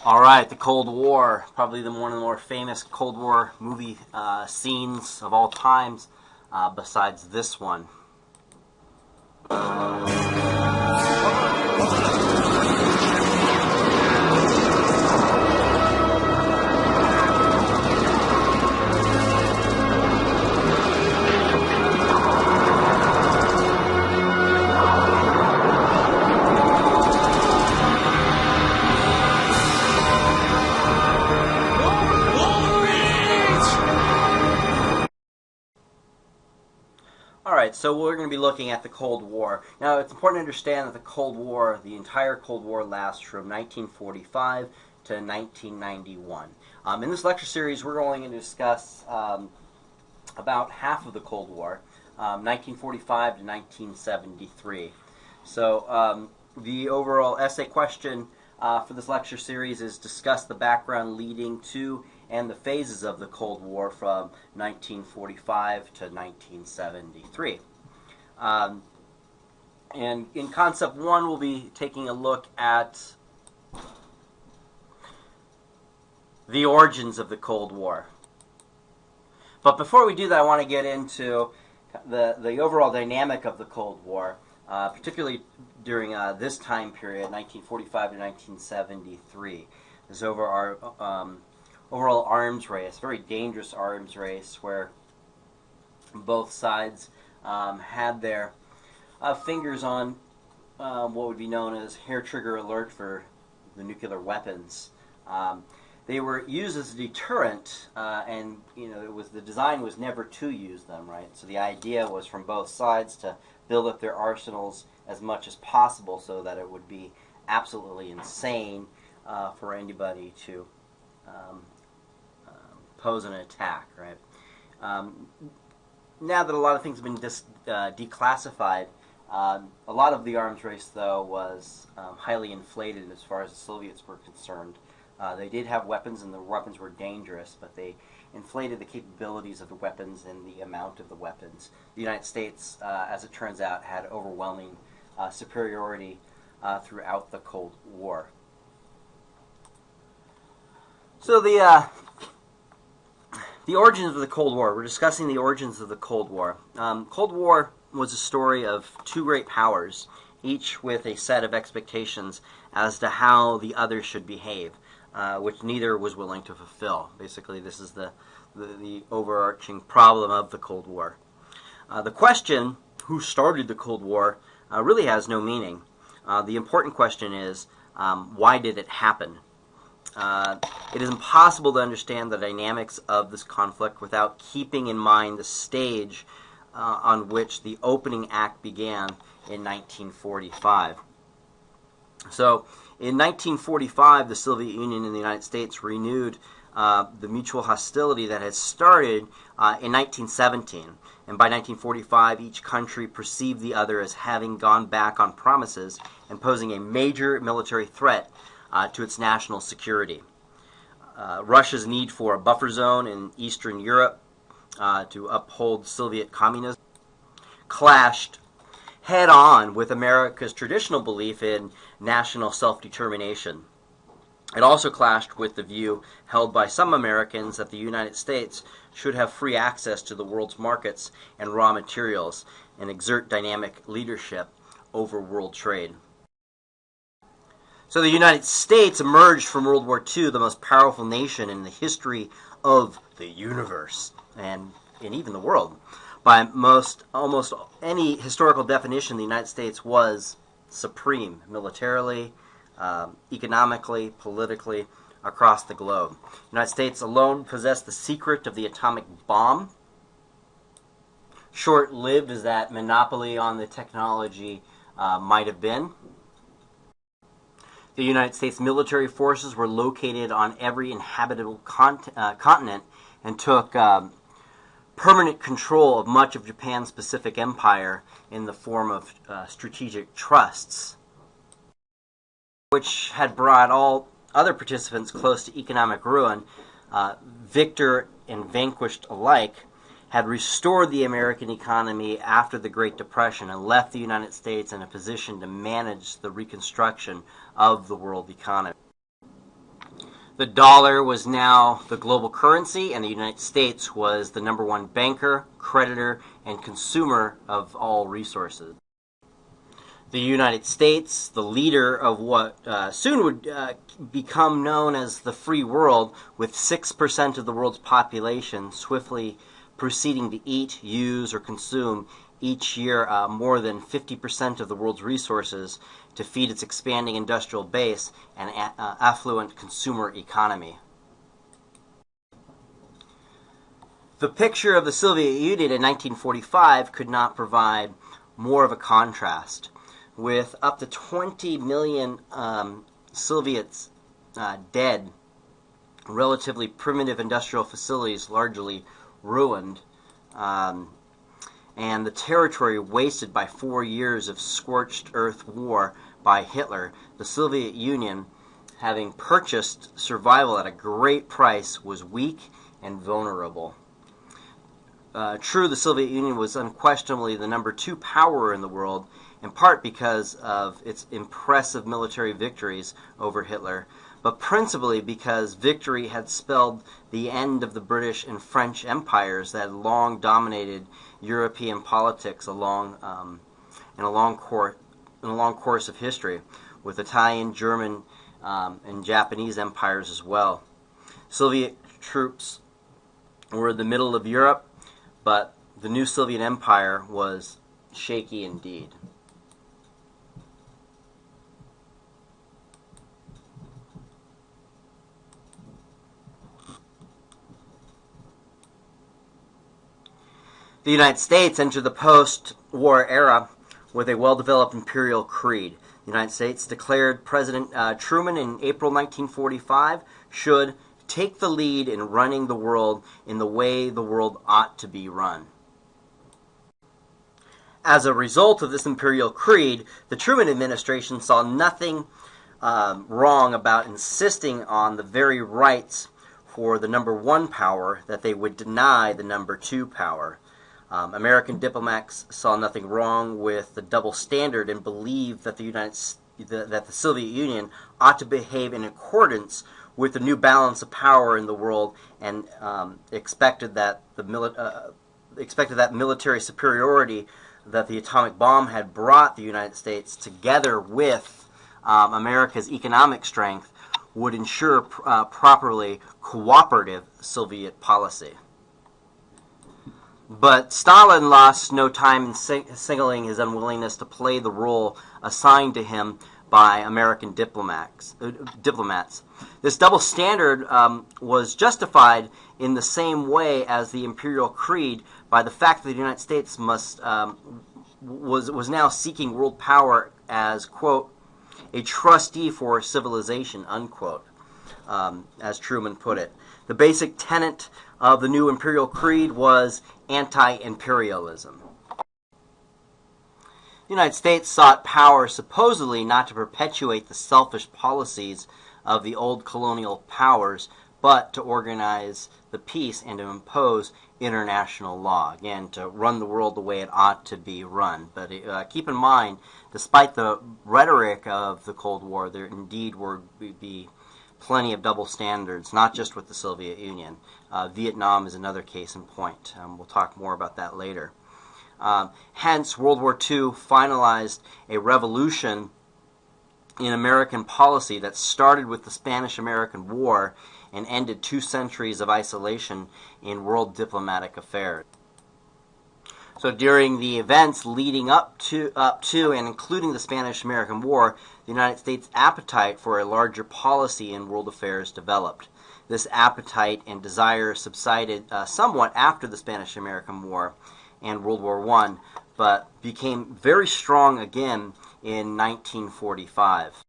All right, the Cold War, probably one of the more famous Cold War movie scenes of all times, besides this one. Alright, so we're going to be looking at the Cold War. Now, it's important to understand that the Cold War, the entire Cold War, lasts from 1945 to 1991. In this lecture series, we're only going to discuss about half of the Cold War, 1945 to 1973. So, the overall essay question for this lecture series is discuss the background leading to and the phases of the Cold War from 1945 to 1973. And in Concept 1, we'll be taking a look at the origins of the Cold War. But before we do that, I want to get into the overall dynamic of the Cold War, particularly during this time period, 1945 to 1973. This overall arms race, very dangerous arms race, where both sides had their fingers on what would be known as hair trigger alert for the nuclear weapons. They were used as a deterrent, and the design was never to use them, right? So the idea was from both sides to build up their arsenals as much as possible, so that it would be absolutely insane for anybody to pose an attack, right? Now that a lot of things have been declassified, a lot of the arms race, though, was highly inflated as far as the Soviets were concerned. They did have weapons, and the weapons were dangerous, but they inflated the capabilities of the weapons and the amount of the weapons. The United States, as it turns out, had overwhelming superiority throughout the Cold War. So the origins of the Cold War. We're discussing the origins of the Cold War. Cold War was a story of two great powers, each with a set of expectations as to how the other should behave, which neither was willing to fulfill. Basically, this is the overarching problem of the Cold War. The question, who started the Cold War, really has no meaning. The important question is, why did it happen? It is impossible to understand the dynamics of this conflict without keeping in mind the stage on which the opening act began in 1945. So, in 1945, the Soviet Union and the United States renewed the mutual hostility that had started in 1917. And by 1945, each country perceived the other as having gone back on promises and posing a major military threat to its national security. Russia's need for a buffer zone in Eastern Europe to uphold Soviet communism clashed head-on with America's traditional belief in national self-determination. It also clashed with the view held by some Americans that the United States should have free access to the world's markets and raw materials and exert dynamic leadership over world trade. So the United States emerged from World War II the most powerful nation in the history of the universe and even the world. By almost any historical definition, the United States was supreme militarily, economically, politically, across the globe. The United States alone possessed the secret of the atomic bomb. Short-lived as that monopoly on the technology might have been. The United States military forces were located on every inhabitable continent and took permanent control of much of Japan's Pacific Empire in the form of strategic trusts, which had brought all other participants close to economic ruin. Victor and vanquished alike had restored the American economy after the Great Depression and left the United States in a position to manage the reconstruction of the world economy. The dollar was now the global currency, and the United States was the number one banker, creditor, and consumer of all resources. The United States, the leader of what soon would become known as the free world, with 6% of the world's population swiftly proceeding to eat, use, or consume each year more than 50% of the world's resources to feed its expanding industrial base and affluent consumer economy. The picture of the Soviet Union in 1945 could not provide more of a contrast. With up to 20 million Soviets dead, relatively primitive industrial facilities largely ruined, and the territory wasted by 4 years of scorched earth war by Hitler, the Soviet Union, having purchased survival at a great price, was weak and vulnerable. True, the Soviet Union was unquestionably the number 2 power in the world, in part because of its impressive military victories over Hitler, but principally because victory had spelled the end of the British and French empires that had long dominated European politics in a long course of history, with Italian, German, and Japanese empires as well. Soviet troops were in the middle of Europe, but the new Soviet Empire was shaky indeed. The United States entered the post-war era with a well-developed imperial creed. The United States declared President Truman in April 1945 should take the lead in running the world in the way the world ought to be run. As a result of this imperial creed, the Truman administration saw nothing wrong about insisting on the very rights for the number 1 power that they would deny the number 2 power. American diplomats saw nothing wrong with the double standard and believed that the Soviet Union ought to behave in accordance with the new balance of power in the world, and expected that military superiority that the atomic bomb had brought the United States, together with America's economic strength, would ensure properly cooperative Soviet policy. But Stalin lost no time in signaling his unwillingness to play the role assigned to him by American diplomats. This double standard was justified in the same way as the imperial creed by the fact that the United States was now seeking world power as, quote, a trustee for civilization, unquote, as Truman put it. The basic tenet of the new imperial creed was anti-imperialism. The United States sought power supposedly not to perpetuate the selfish policies of the old colonial powers, but to organize the peace and to impose international law. Again, to run the world the way it ought to be run. But keep in mind, despite the rhetoric of the Cold War, there indeed would be plenty of double standards, not just with the Soviet Union. Vietnam is another case in point. We'll talk more about that later. Hence, World War II finalized a revolution in American policy that started with the Spanish-American War and ended 2 centuries of isolation in world diplomatic affairs. So during the events leading up to and including the Spanish-American War, the United States' appetite for a larger policy in world affairs developed. This appetite and desire subsided somewhat after the Spanish-American War and World War I, but became very strong again in 1945.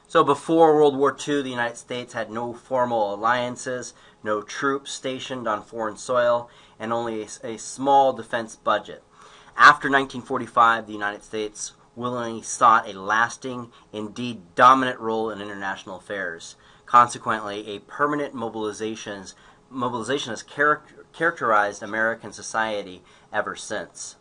So before World War II, the United States had no formal alliances, no troops stationed on foreign soil, and only a small defense budget. After 1945, the United States willingly sought a lasting, indeed dominant role in international affairs. Consequently, a permanent mobilization has characterized American society ever since.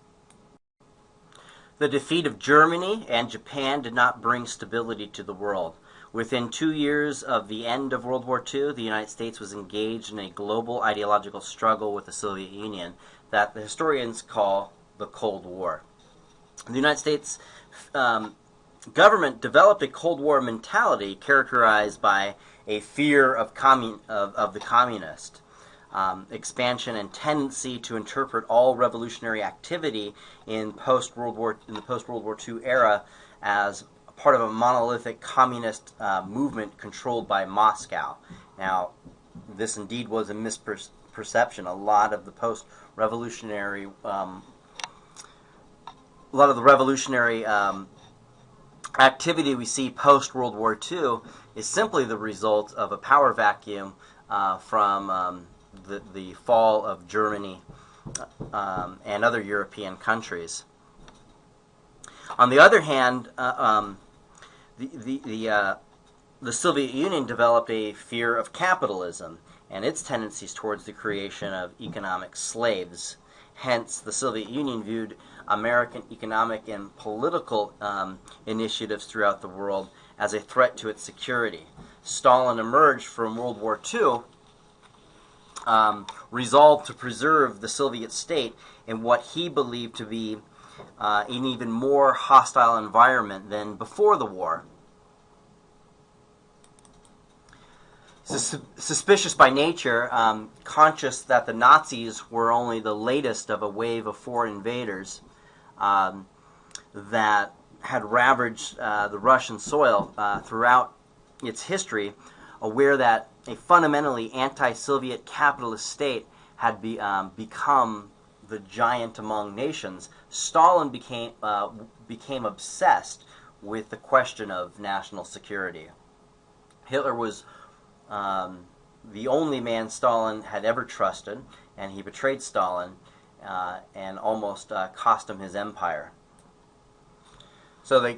The defeat of Germany and Japan did not bring stability to the world. Within 2 years of the end of World War II, the United States was engaged in a global ideological struggle with the Soviet Union that the historians call the Cold War. The United States government developed a Cold War mentality characterized by a fear of the communist, expansion, and tendency to interpret all revolutionary activity in the post-World War II era as part of a monolithic communist movement controlled by Moscow. Now, this indeed was a misperception. A lot of the revolutionary activity we see post-World War II is simply the result of a power vacuum from the fall of Germany and other European countries. On the other hand, the Soviet Union developed a fear of capitalism and its tendencies towards the creation of economic slaves. Hence, the Soviet Union viewed American economic and political initiatives throughout the world as a threat to its security. Stalin emerged from World War II resolved to preserve the Soviet state in what he believed to be an even more hostile environment than before the war. Suspicious by nature, conscious that the Nazis were only the latest of a wave of foreign invaders that had ravaged the Russian soil throughout its history, aware that a fundamentally anti-Soviet capitalist state had become the giant among nations, Stalin became obsessed with the question of national security. Hitler was the only man Stalin had ever trusted, and he betrayed Stalin and almost cost him his empire. So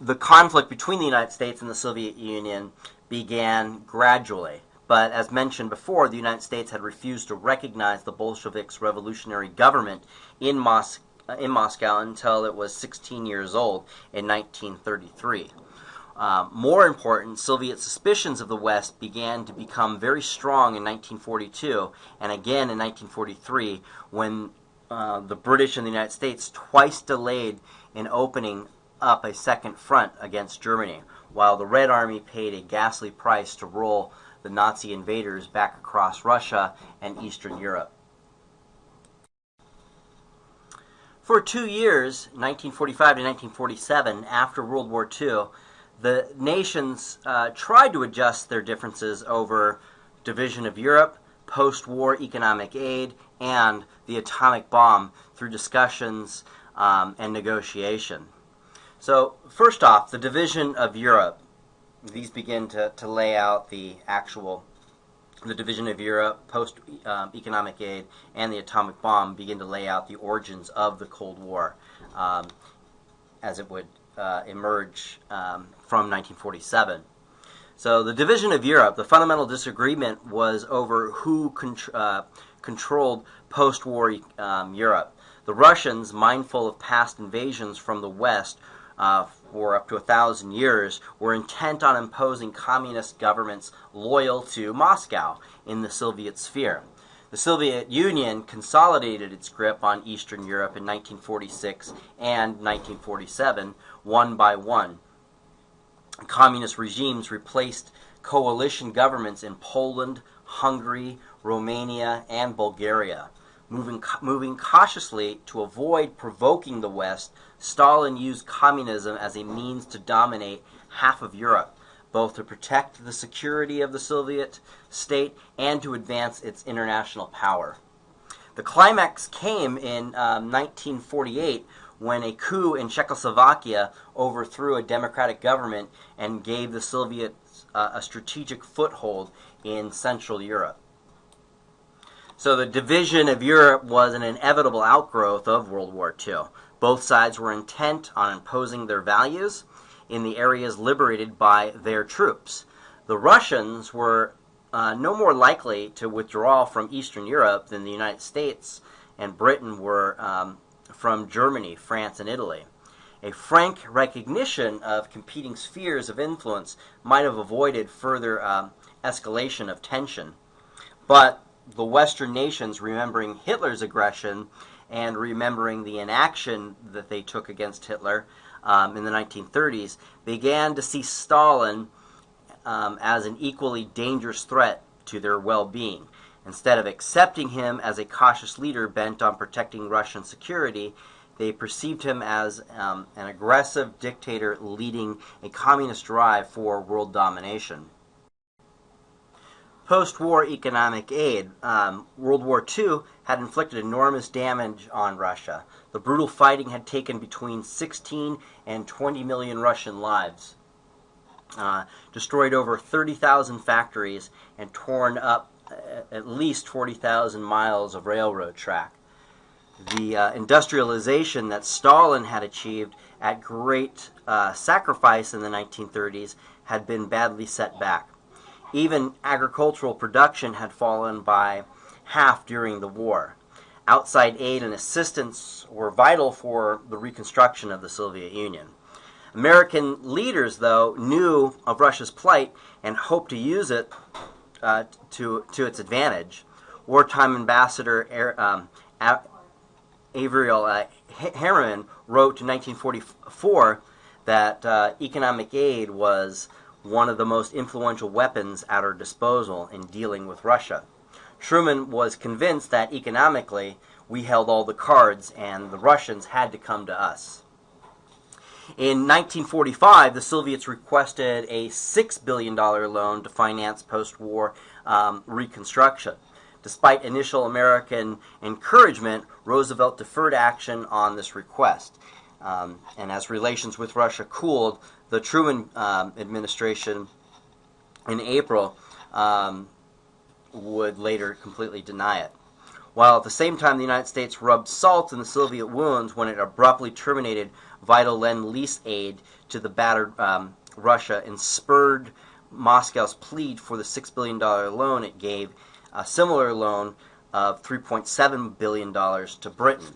the conflict between the United States and the Soviet Union began gradually. But as mentioned before, the United States had refused to recognize the Bolsheviks' revolutionary government in Moscow until it was 16 years old in 1933. More important, Soviet suspicions of the West began to become very strong in 1942 and again in 1943 when the British and the United States twice delayed in opening up a second front against Germany, while the Red Army paid a ghastly price to roll the Nazi invaders back across Russia and Eastern Europe. For 2 years, 1945 to 1947, after World War II, the nations tried to adjust their differences over division of Europe, post-war economic aid, and the atomic bomb through discussions and negotiation. So, first off, the division of Europe. These begin to lay out the division of Europe, post-economic aid, and the atomic bomb begin to lay out the origins of the Cold War as it would emerge from 1947. So the division of Europe, the fundamental disagreement was over who controlled post-war Europe. The Russians, mindful of past invasions from the West, for up to 1,000 years, were intent on imposing communist governments loyal to Moscow in the Soviet sphere. The Soviet Union consolidated its grip on Eastern Europe in 1946 and 1947, one by one. Communist regimes replaced coalition governments in Poland, Hungary, Romania, and Bulgaria. Moving cautiously to avoid provoking the West, Stalin used communism as a means to dominate half of Europe, both to protect the security of the Soviet state and to advance its international power. The climax came in 1948 when a coup in Czechoslovakia overthrew a democratic government and gave the Soviets a strategic foothold in Central Europe. So the division of Europe was an inevitable outgrowth of World War II. Both sides were intent on imposing their values in the areas liberated by their troops. The Russians were no more likely to withdraw from Eastern Europe than the United States and Britain were from Germany, France, and Italy. A frank recognition of competing spheres of influence might have avoided further escalation of tension. But the Western nations, remembering Hitler's aggression and remembering the inaction that they took against Hitler in the 1930s, began to see Stalin as an equally dangerous threat to their well-being. Instead of accepting him as a cautious leader bent on protecting Russian security, they perceived him as an aggressive dictator leading a communist drive for world domination. Post-war economic aid. World War II had inflicted enormous damage on Russia. The brutal fighting had taken between 16 and 20 million Russian lives, destroyed over 30,000 factories, and torn up at least 40,000 miles of railroad track. The industrialization that Stalin had achieved at great sacrifice in the 1930s had been badly set back. Even agricultural production had fallen by half during the war. Outside aid and assistance were vital for the reconstruction of the Soviet Union. American leaders, though, knew of Russia's plight and hoped to use it to its advantage. Wartime ambassador Imperial Harriman wrote in 1944 that economic aid was one of the most influential weapons at our disposal in dealing with Russia. Truman was convinced that economically we held all the cards and the Russians had to come to us. In 1945, the Soviets requested a $6 billion loan to finance post-war reconstruction. Despite initial American encouragement, Roosevelt deferred action on this request. And as relations with Russia cooled, the Truman administration in April would later completely deny it. While at the same time the United States rubbed salt in the Soviet wounds when it abruptly terminated vital Lend-Lease aid to the battered Russia and spurred Moscow's plead for the $6 billion loan, it gave a similar loan of $3.7 billion to Britain.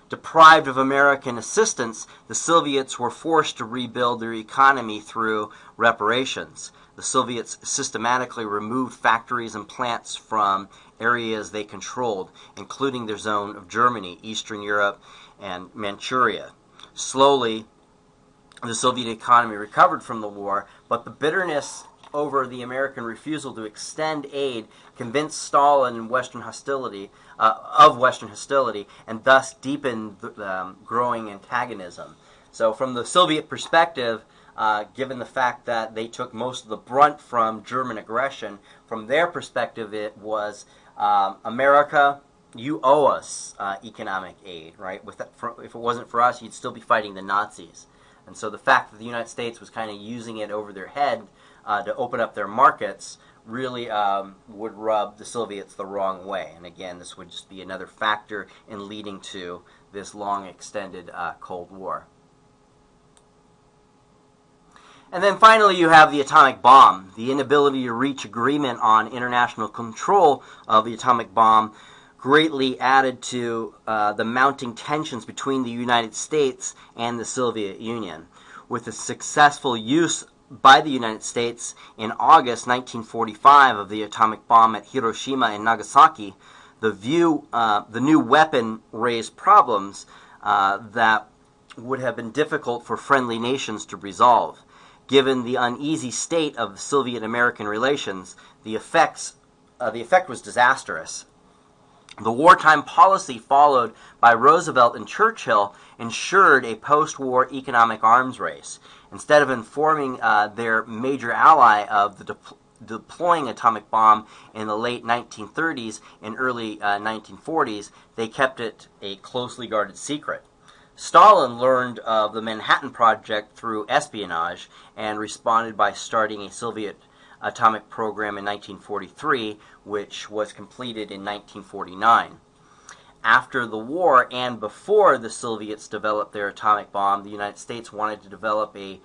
Deprived of American assistance, the Soviets were forced to rebuild their economy through reparations. The Soviets systematically removed factories and plants from areas they controlled, including their zone of Germany, Eastern Europe, and Manchuria. Slowly, the Soviet economy recovered from the war, but the bitterness over the American refusal to extend aid convinced Stalin of Western hostility, and thus deepened the growing antagonism. So from the Soviet perspective, given the fact that they took most of the brunt from German aggression, from their perspective it was, America, you owe us economic aid, right? If it wasn't for us, you'd still be fighting the Nazis. And so the fact that the United States was kind of using it over their head to open up their markets really would rub the Soviets the wrong way. And again, this would just be another factor in leading to this long extended Cold War. And then finally you have the atomic bomb. The inability to reach agreement on international control of the atomic bomb greatly added to the mounting tensions between the United States and the Soviet Union. With the successful use by the United States in August 1945 of the atomic bomb at Hiroshima and Nagasaki, the new weapon raised problems that would have been difficult for friendly nations to resolve. Given the uneasy state of Soviet-American relations, the effect was disastrous. The wartime policy followed by Roosevelt and Churchill ensured a post-war economic arms race. Instead of informing their major ally of the deploying atomic bomb in the late 1930s and early 1940s, they kept it a closely guarded secret. Stalin learned of the Manhattan Project through espionage and responded by starting a Soviet atomic program in 1943, which was completed in 1949. After the war and before the Soviets developed their atomic bomb, the United States wanted to develop a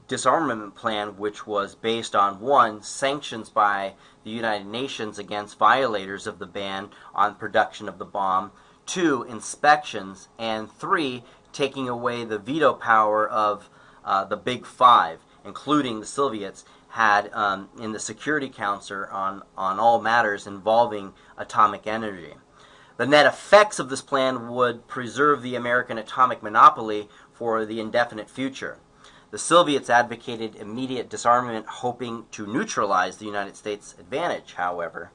disarmament plan which was based on 1, sanctions by the United Nations against violators of the ban on production of the bomb, 2, inspections, and 3, taking away the veto power of the Big Five, including the Soviets, had in the Security Council on all matters involving atomic energy. The net effects of this plan would preserve the American atomic monopoly for the indefinite future. The Soviets advocated immediate disarmament, hoping to neutralize the United States' advantage, however.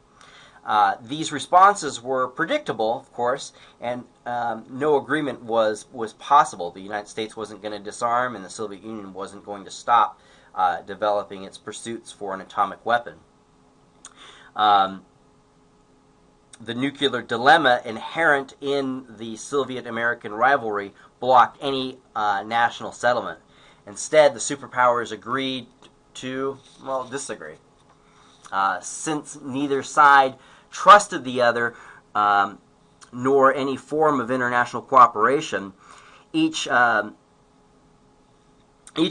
These responses were predictable, of course, and no agreement was possible. The United States wasn't going to disarm, and the Soviet Union wasn't going to stop developing its pursuits for an atomic weapon. The nuclear dilemma inherent in the Soviet-American rivalry blocked any national settlement. Instead, the superpowers agreed to, well, disagree. Since neither side trusted the other, nor any form of international cooperation, each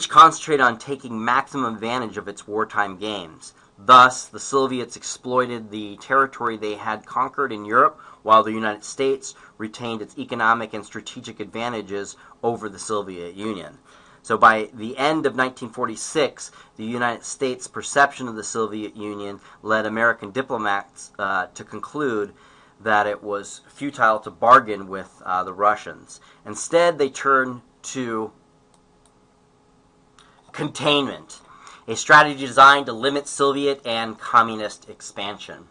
concentrated on taking maximum advantage of its wartime gains. Thus, the Soviets exploited the territory they had conquered in Europe, while the United States retained its economic and strategic advantages over the Soviet Union. So by the end of 1946, the United States' perception of the Soviet Union led American diplomats to conclude that it was futile to bargain with the Russians. Instead, they turned to containment, a strategy designed to limit Soviet and communist expansion.